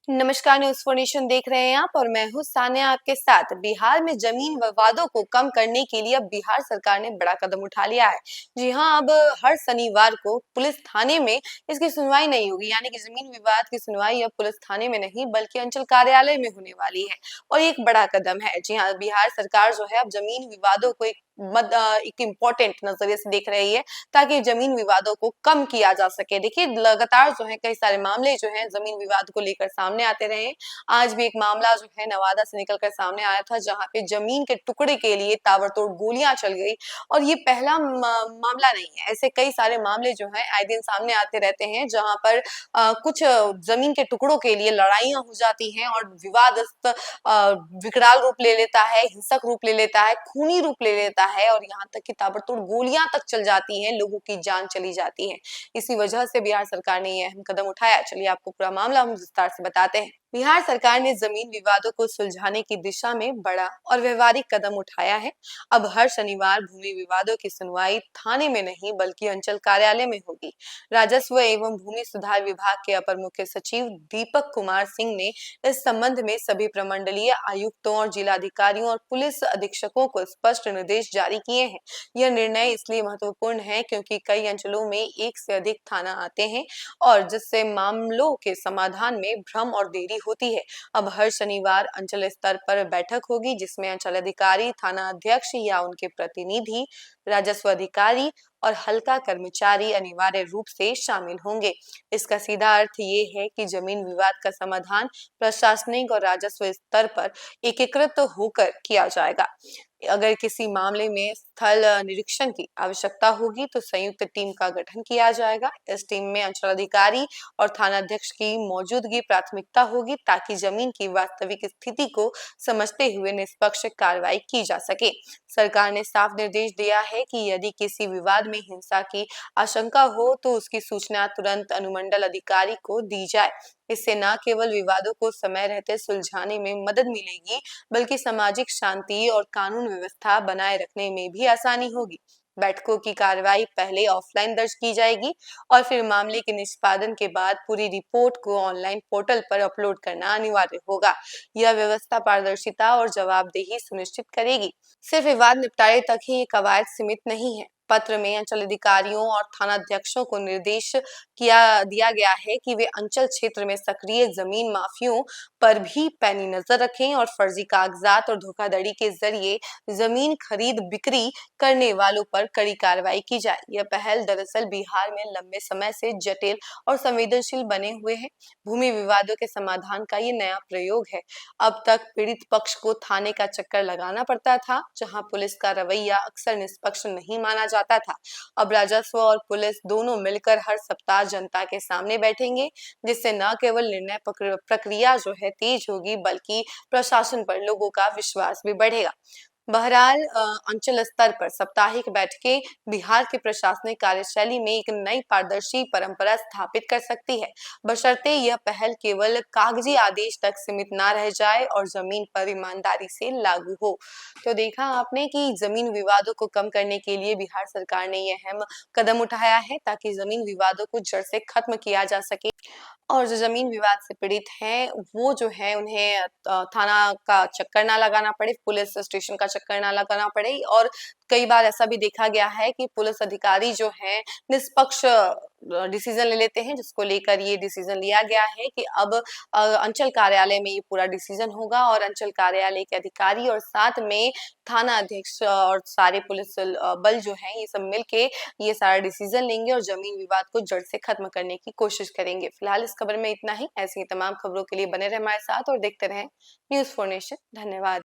नमस्कार, news for nation देख रहे हैं आप और मैं हूं सान्या आपके साथ। बिहार में जमीन विवादों को कम करने के लिए अब बिहार सरकार ने बड़ा कदम उठा लिया है। जी हां, अब हर शनिवार को पुलिस थाने में इसकी सुनवाई नहीं होगी, यानी कि जमीन विवाद की सुनवाई अब पुलिस थाने में नहीं बल्कि अंचल कार्यालय में होने वाली है और ये एक बड़ा कदम है। जी हाँ, बिहार सरकार जो है अब जमीन विवादों को एक इम्पोर्टेंट नजरिए से देख रही है ताकि जमीन विवादों को कम किया जा सके। देखिए, लगातार जो है कई सारे मामले जो है जमीन विवाद को लेकर सामने आते रहे हैं। आज भी एक मामला जो है नवादा से निकलकर सामने आया था, जहां पे जमीन के टुकड़े के लिए ताबड़तोड़ गोलियां चल गई और ये पहला मामला नहीं है। ऐसे कई सारे मामले जो है आए दिन सामने आते रहते हैं, जहां पर कुछ जमीन के टुकड़ों के लिए लड़ाइयां हो जाती हैं और विवादस्त विकराल रूप ले लेता है, हिंसक रूप ले लेता है, खूनी रूप ले लेता है और यहाँ तक कि ताबड़तोड़ गोलियां तक चल जाती हैं, लोगों की जान चली जाती है। इसी वजह से बिहार सरकार ने यह अहम कदम उठाया। चलिए आपको पूरा मामला हम विस्तार से बताते हैं। बिहार सरकार ने जमीन विवादों को सुलझाने की दिशा में बड़ा और व्यवहारिक कदम उठाया है। अब हर शनिवार भूमि विवादों की सुनवाई थाने में नहीं बल्कि अंचल कार्यालय में होगी। राजस्व एवं भूमि सुधार विभाग के अपर मुख्य सचिव दीपक कुमार सिंह ने इस संबंध में सभी प्रमंडलीय आयुक्तों और जिलाधिकारियों और पुलिस अधीक्षकों को स्पष्ट निर्देश जारी किए हैं। यह निर्णय इसलिए महत्वपूर्ण है क्योंकि कई अंचलों में एक से अधिक थाना आते हैं और जिससे मामलों के समाधान में भ्रम और देरी होती है। अब हर शनिवार अंचल स्तर पर बैठक होगी जिसमें अंचल अधिकारी, थाना अध्यक्ष या उनके प्रतिनिधि, राजस्व अधिकारी और हल्का कर्मचारी अनिवार्य रूप से शामिल होंगे। इसका सीधा अर्थ ये है कि जमीन विवाद का समाधान प्रशासनिक और राजस्व स्तर पर एकीकृत होकर किया जाएगा। अगर किसी मामले में स्थल निरीक्षण की आवश्यकता होगी तो संयुक्त टीम का गठन किया जाएगा। इस टीम में अंचलाधिकारी और थानाध्यक्ष की मौजूदगी प्राथमिकता होगी ताकि जमीन की वास्तविक स्थिति को समझते हुए निष्पक्ष कार्रवाई की जा सके। सरकार ने साफ निर्देश दिया है कि यदि किसी विवाद में हिंसा की आशंका हो तो उसकी सूचना तुरंत अनुमंडल अधिकारी को दी जाए। इससे न केवल विवादों को समय रहते सुलझाने में मदद मिलेगी बल्कि सामाजिक शांति और कानून व्यवस्था बनाए रखने में भी आसानी होगी। बैठकों की कार्रवाई पहले ऑफलाइन दर्ज की जाएगी और फिर मामले के निष्पादन के बाद पूरी रिपोर्ट को ऑनलाइन पोर्टल पर अपलोड करना अनिवार्य होगा। यह व्यवस्था पारदर्शिता और जवाबदेही सुनिश्चित करेगी। सिर्फ विवाद निपटारे तक ही ये कवायद सीमित नहीं है। पत्र में अंचल अधिकारियों और थानाध्यक्षों को निर्देश दिया गया है कि वे अंचल क्षेत्र में सक्रिय जमीन माफियों पर भी पैनी नजर रखें और फर्जी कागजात और धोखाधड़ी के जरिए जमीन खरीद बिक्री करने वालों पर कड़ी कार्रवाई की जाए। यह पहल दरअसल बिहार में लंबे समय से जटिल और संवेदनशील बने हुए है। भूमि विवादों के समाधान का ये नया प्रयोग है। अब तक पीड़ित पक्ष को थाने का चक्कर लगाना पड़ता था, जहां पुलिस का रवैया अक्सर निष्पक्ष नहीं माना जाता था। अब राजस्व और पुलिस दोनों मिलकर हर सप्ताह जनता के सामने बैठेंगे, जिससे न केवल निर्णय प्रक्रिया जो है तेज होगी बल्कि प्रशासन पर लोगों का विश्वास भी बढ़ेगा। बहरहाल अंचल स्तर पर साप्ताहिक बैठकें बिहार के प्रशासनिक कार्यशैली में एक नई पारदर्शी परंपरा स्थापित कर सकती है, बशर्ते यह पहल केवल कागजी आदेश तक सीमित ना रह जाए और जमीन पर ईमानदारी से लागू हो। तो देखा आपने कि जमीन विवादों को कम करने के लिए बिहार सरकार ने यह अहम कदम उठाया है ताकि जमीन विवादों को जड़ से खत्म किया जा सके और जो जमीन विवाद से पीड़ित हैं वो जो है उन्हें थाना का चक्कर ना लगाना पड़े, पुलिस स्टेशन का चक्कर ना लगाना पड़े। और कई बार ऐसा भी देखा गया है कि पुलिस अधिकारी जो हैं निष्पक्ष डिसीजन ले लेते हैं, जिसको लेकर ये डिसीजन लिया गया है कि अब अंचल कार्यालय में ये पूरा डिसीजन होगा और अंचल कार्यालय के अधिकारी और साथ में थाना अध्यक्ष और सारे पुलिस बल जो है ये सब मिलके ये सारा डिसीजन लेंगे और जमीन विवाद को जड़ से खत्म करने की कोशिश करेंगे। फिलहाल इस खबर में इतना ही। ऐसी ही तमाम खबरों के लिए बने रहे हमारे साथ और देखते रहें न्यूज फॉर नेशन। धन्यवाद।